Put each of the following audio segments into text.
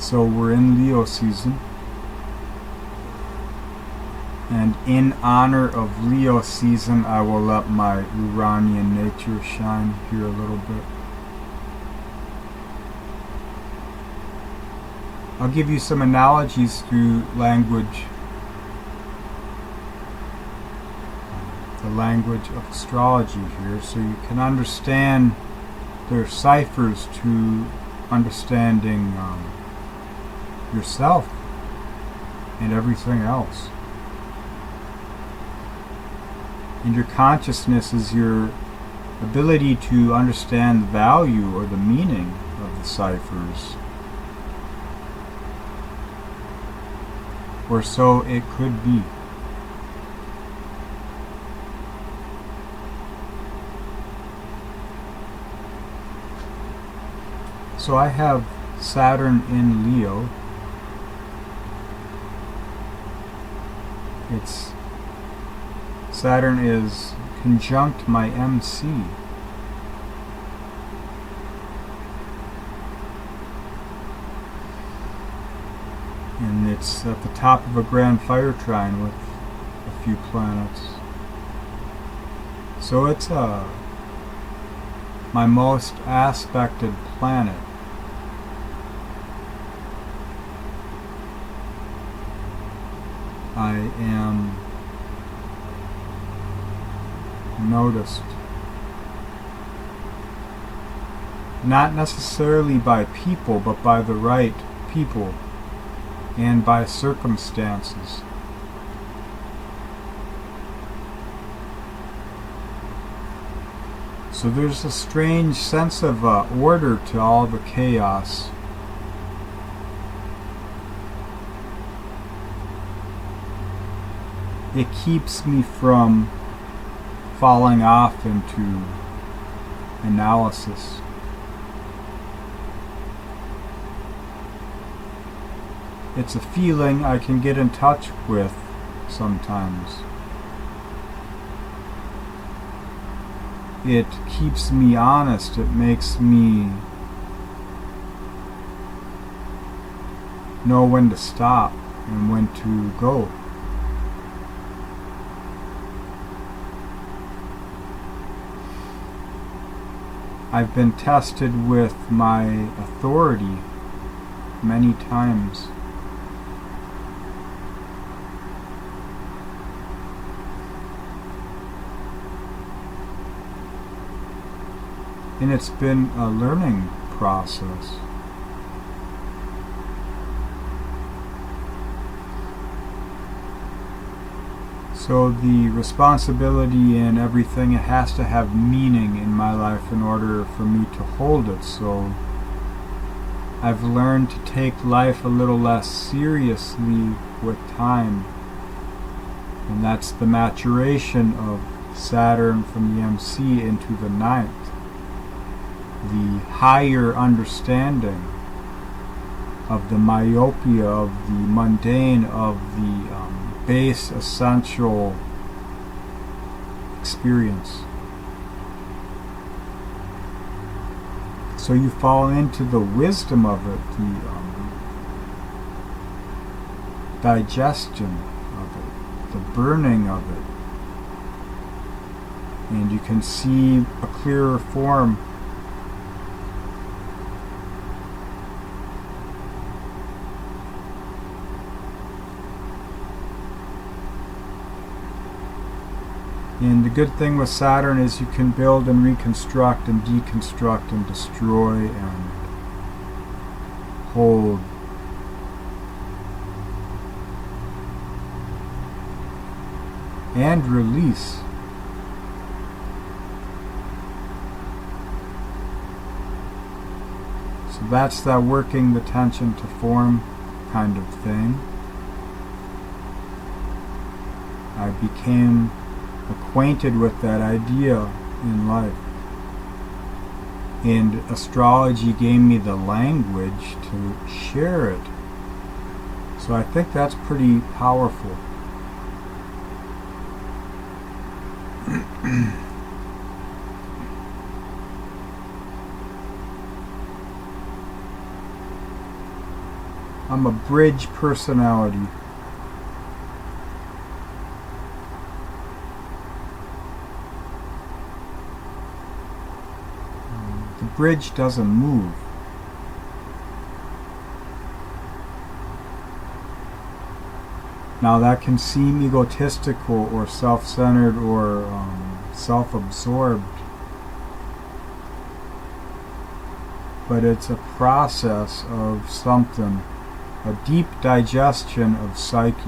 So we're in Leo season. And in honor of Leo season, I will let my Uranian nature shine here a little bit. I'll give you some analogies through language. The language of astrology here, so you can understand their ciphers to understanding yourself and everything else. And your consciousness is your ability to understand the value or the meaning of the ciphers. Or so it could be. So I have Saturn in Leo. Saturn is conjunct my MC. And it's at the top of a grand fire trine with a few planets. So it's my most aspected planet. I am noticed, not necessarily by people, but by the right people and by circumstances. So there's a strange sense of order to all the chaos. It keeps me from falling off into analysis. It's a feeling I can get in touch with sometimes. It keeps me honest. It makes me know when to stop and when to go. I've been tested with my authority many times. And it's been a learning process. So the responsibility in everything, it has to have meaning in my life in order for me to hold it. So I've learned to take life a little less seriously with time. And that's the maturation of Saturn from the MC into the 9th. The higher understanding of the myopia, of the mundane, of the base essential experience. So you fall into the wisdom of it, the digestion of it, the burning of it, and you can see a clearer form. And the good thing with Saturn is you can build and reconstruct and deconstruct and destroy and hold. And release. So that's that working the tension to form kind of thing. I became acquainted with that idea in life. And astrology gave me the language to share it. So I think that's pretty powerful. I'm a bridge personality. The bridge doesn't move. Now that can seem egotistical or self-centered or self-absorbed, but it's a process of something, a deep digestion of psyche.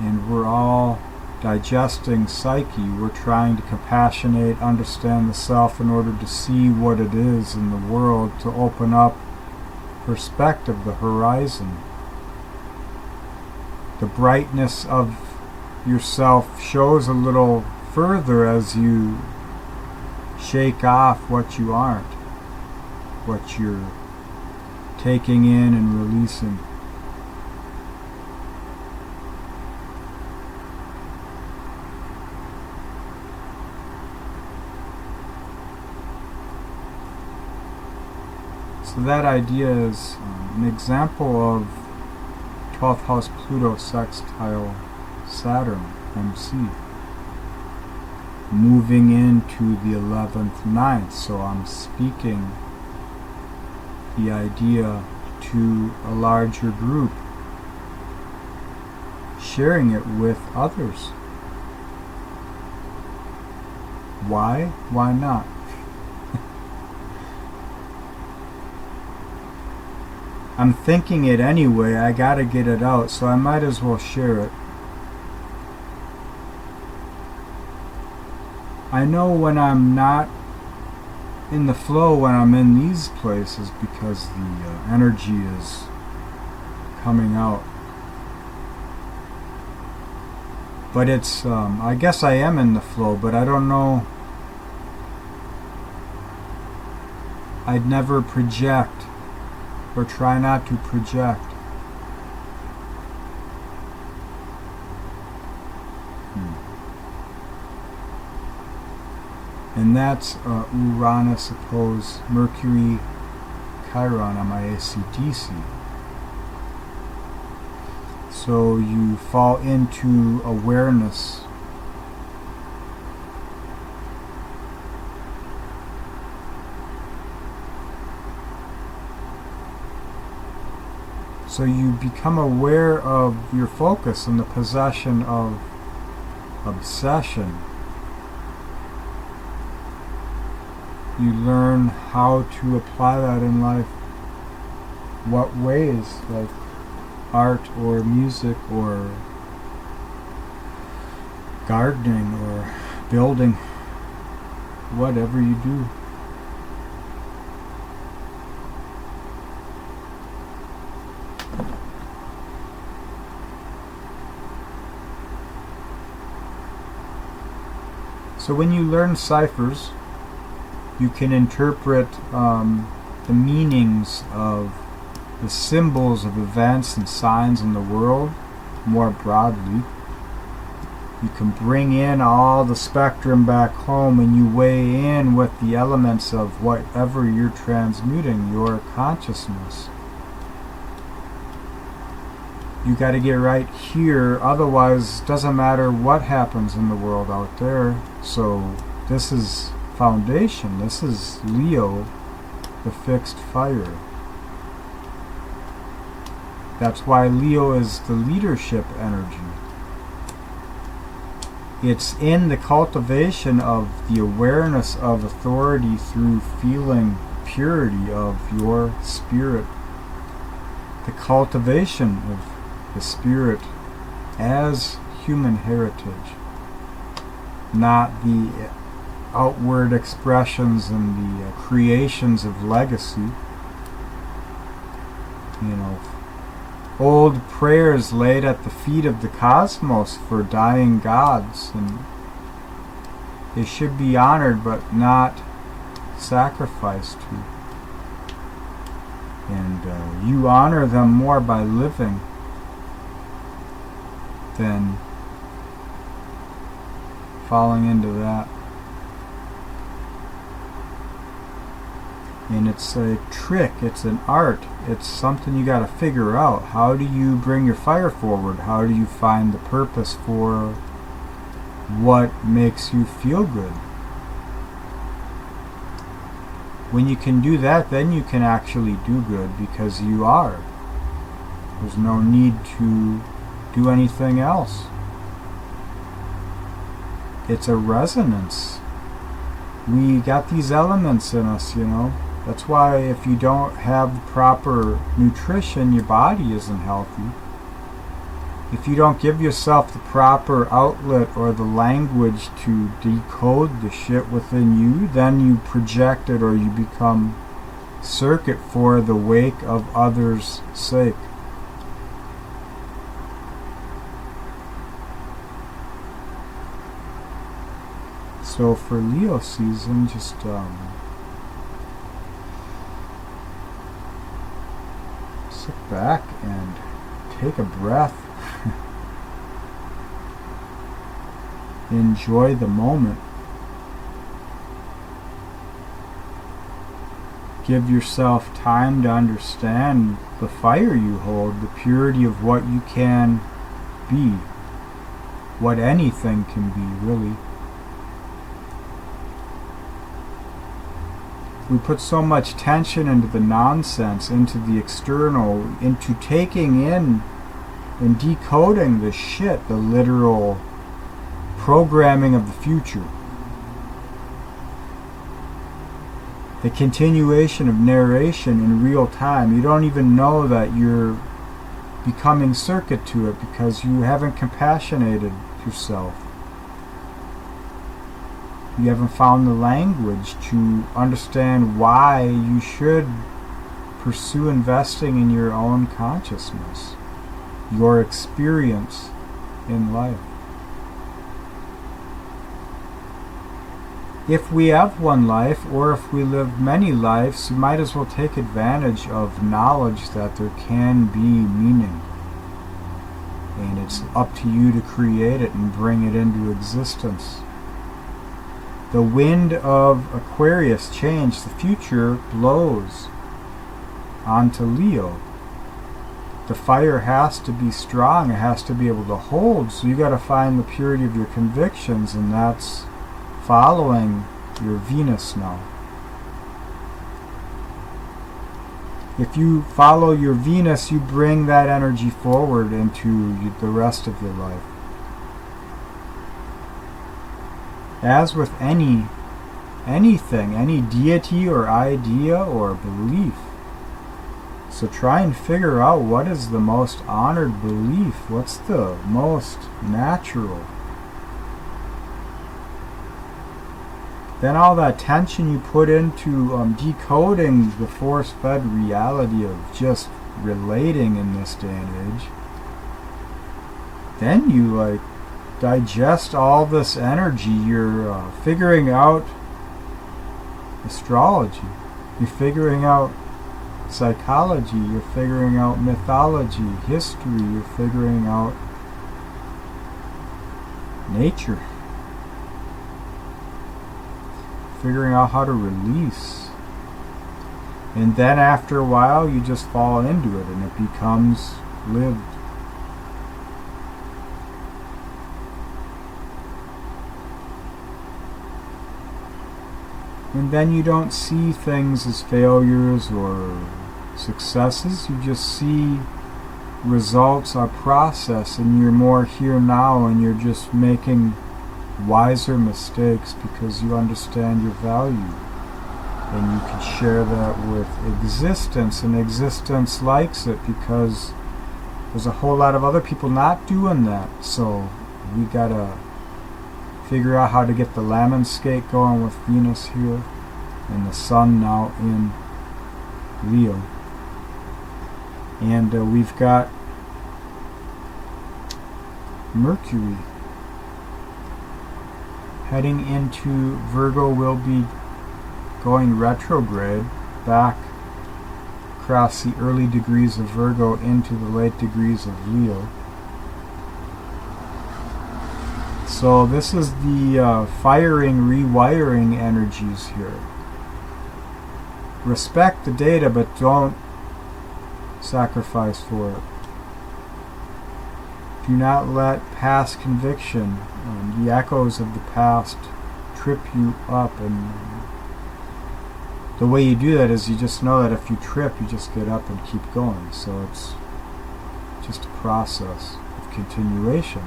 And we're all digesting psyche. We're trying to compassionate, understand the self in order to see what it is in the world, to open up perspective, the horizon. The brightness of yourself shows a little further as you shake off what you aren't, what you're taking in and releasing. So that idea is an example of 12th house Pluto sextile Saturn, MC, moving into the 11th, 9th. So I'm speaking the idea to a larger group, sharing it with others. Why? Why not? I'm thinking it anyway, I gotta get it out, so I might as well share it. I know when I'm not in the flow, when I'm in these places, because the energy is coming out. But it's, I guess I am in the flow, but I don't know. I'd never project, or try not to project. And that's Uranus opposed Mercury Chiron on my AC/DC. So you fall into awareness. So you become aware of your focus and the possession of obsession. You learn how to apply that in life. What ways, like art or music or gardening or building, whatever you do. So when you learn ciphers, you can interpret the meanings of the symbols of events and signs in the world more broadly. You can bring in all the spectrum back home and you weigh in with the elements of whatever you're transmuting, your consciousness. You got to get right here, otherwise it doesn't matter what happens in the world out there. So this is foundation. This is Leo, the fixed fire. That's why Leo is the leadership energy. It's in the cultivation of the awareness of authority through feeling purity of your spirit. The cultivation of the spirit as human heritage, not the outward expressions and the creations of legacy. You know, old prayers laid at the feet of the cosmos for dying gods, and they should be honored but not sacrificed to. And you honor them more by living than falling into that. And it's a trick, it's an art, it's something you gotta figure out. How do you bring your fire forward? How do you find the purpose for what makes you feel good? When you can do that, then you can actually do good, because you are. There's no need to do anything else. It's a resonance. We got these elements in us, you know. That's why if you don't have proper nutrition, your body isn't healthy. If you don't give yourself the proper outlet or the language to decode the shit within you, then you project it, or you become circuit for the wake of others' sake. So for Leo season, just sit back and take a breath. Enjoy the moment. Give yourself time to understand the fire you hold, the purity of what you can be, what anything can be, really. We put so much tension into the nonsense, into the external, into taking in and decoding the shit, the literal programming of the future. The continuation of narration in real time. You don't even know that you're becoming circuit to it because you haven't compassionated yourself. You haven't found the language to understand why you should pursue investing in your own consciousness, your experience in life. If we have one life, or if we live many lives, you might as well take advantage of knowledge that there can be meaning. And it's up to you to create it and bring it into existence. The wind of Aquarius change, the future blows onto Leo. The fire has to be strong, it has to be able to hold, so you got to find the purity of your convictions, and that's following your Venus now. If you follow your Venus, you bring that energy forward into the rest of your life. As with anything, any deity or idea or belief. So try and figure out what is the most honored belief, what's the most natural. Then all that tension you put into decoding the force-fed reality of just relating in this day and age, then you digest all this energy. You're figuring out astrology, you're figuring out psychology, you're figuring out mythology, history, you're figuring out nature, figuring out how to release. And then after a while you just fall into it and it becomes lived. And then you don't see things as failures or successes, you just see results are process, and you're more here now, and you're just making wiser mistakes because you understand your value. And you can share that with existence, and existence likes it because there's a whole lot of other people not doing that. So we gotta figure out how to get the lemon skate going with Venus here and the Sun now in Leo. And we've got Mercury heading into Virgo, will be going retrograde back across the early degrees of Virgo into the late degrees of Leo. So this is the firing, rewiring energies here. respect the data, but don't sacrifice for it. Do not let past conviction, the echoes of the past, trip you up. And the way you do that is you just know that if you trip, you just get up and keep going. So it's just a process of continuation.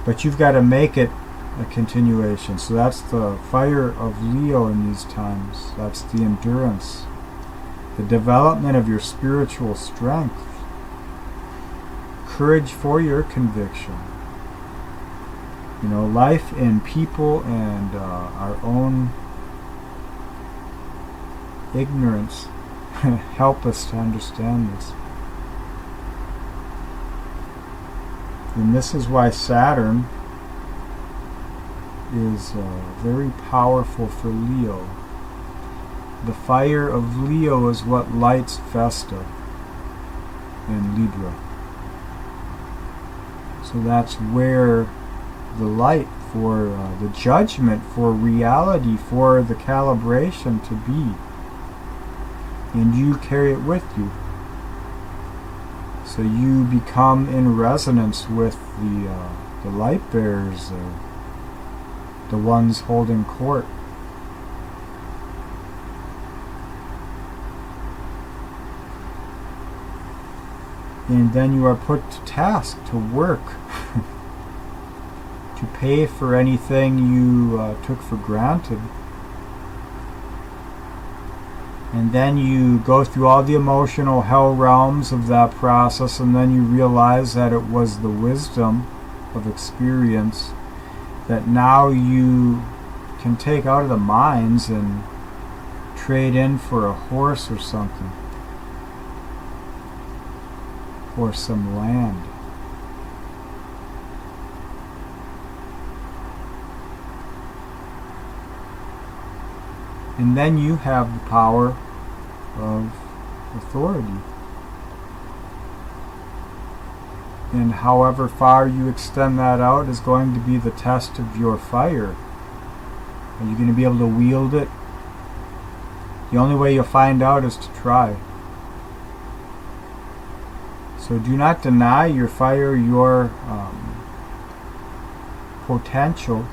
But you've got to make it a continuation. So that's the fire of Leo in these times. That's the endurance, the development of your spiritual strength, courage for your conviction. You know, life and people and our own ignorance help us to understand this. And this is why Saturn is very powerful for Leo. The fire of Leo is what lights Vesta in Libra. So that's where the light for the judgment, for reality, for the calibration to be. And you carry it with you. So you become in resonance with the light bearers, the ones holding court. And then you are put to task, to work, to pay for anything you took for granted. And then you go through all the emotional hell realms of that process, and then you realize that it was the wisdom of experience that now you can take out of the mines and trade in for a horse or something, or some land. And then you have the power of authority. And however far you extend that out is going to be the test of your fire. Are you going to be able to wield it? The only way you'll find out is to try. So do not deny your fire, your potential.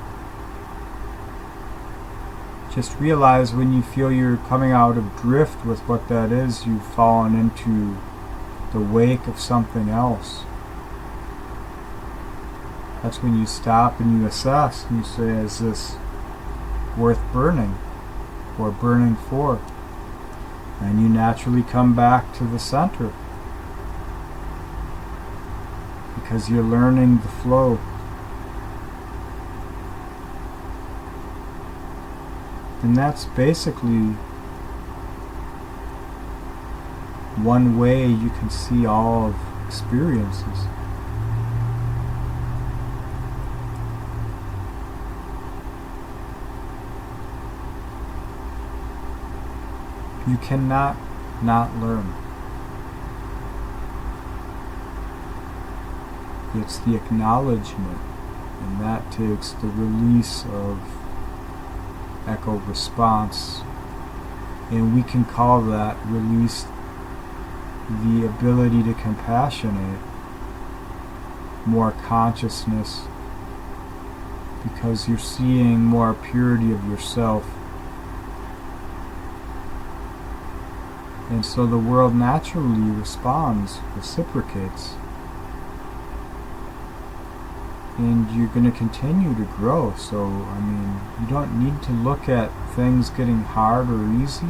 Just realize when you feel you're coming out of drift with what that is, you've fallen into the wake of something else. That's when you stop and you assess and you say, is this worth burning or burning for? And you naturally come back to the center because you're learning the flow. And that's basically one way you can see all of experiences. You cannot not learn. It's the acknowledgement, and that takes the release of echo response, and we can call that release the ability to compassionate, more consciousness, because you're seeing more purity of yourself. And so the world naturally responds, reciprocates. And you're going to continue to grow. So, I mean, you don't need to look at things getting hard or easy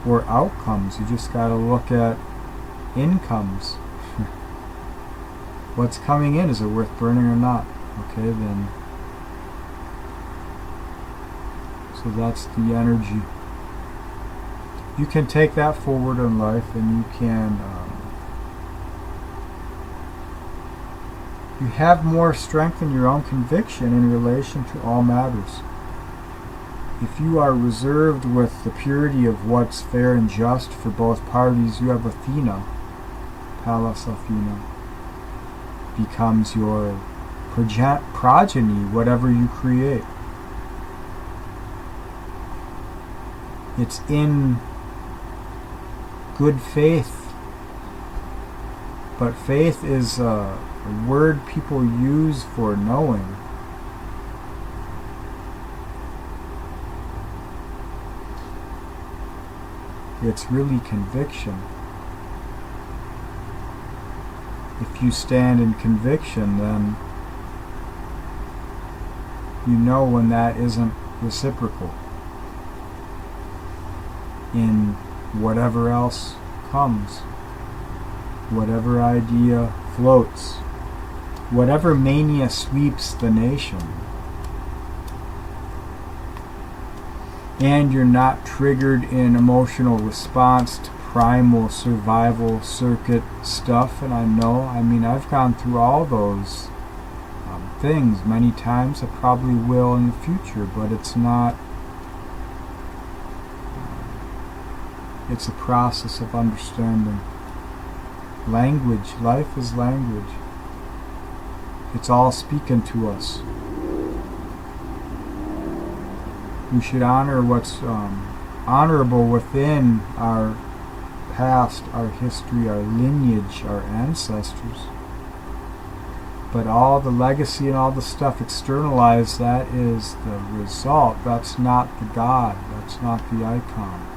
or outcomes. You just got to look at incomes. What's coming in, is it worth burning or not? Okay, then. So that's the energy. You can take that forward in life, and you can you have more strength in your own conviction in relation to all matters. If you are reserved with the purity of what's fair and just for both parties, you have Athena, Pallas Athena, becomes your progeny, whatever you create. It's in good faith. But faith is a word people use for knowing. It's really conviction. If you stand in conviction, then you know when that isn't reciprocal in whatever else comes, whatever idea floats, whatever mania sweeps the nation. And you're not triggered in emotional response to primal survival circuit stuff. And I've gone through all those things many times. I probably will in the future, but it's not. It's a process of understanding. Language, life is language. It's all speaking to us. We should honor what's honorable within our past, our history, our lineage, our ancestors. But all the legacy and all the stuff externalized, that is the result. That's not the God. That's not the icon.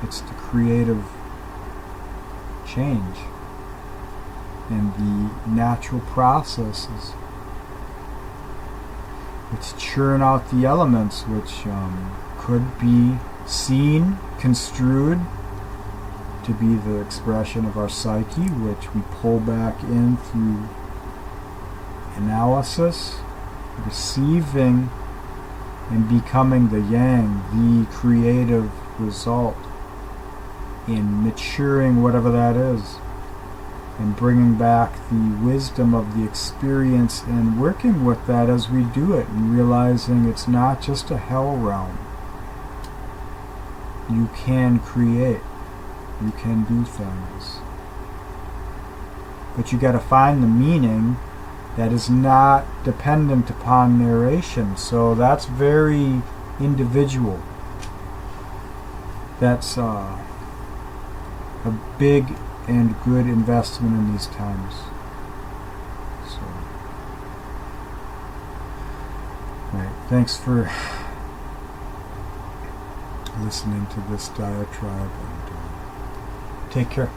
It's the creative change and the natural processes which churn out the elements, which could be seen, construed to be the expression of our psyche, which we pull back in through analysis, receiving and becoming the yang, the creative result in maturing whatever that is, and bringing back the wisdom of the experience and working with that as we do it, and realizing it's not just a hell realm. You can create, you can do things, but you got to find the meaning that is not dependent upon narration. So that's very individual. That's a big and good investment in these times. So, right. Thanks for listening to this diatribe, and take care.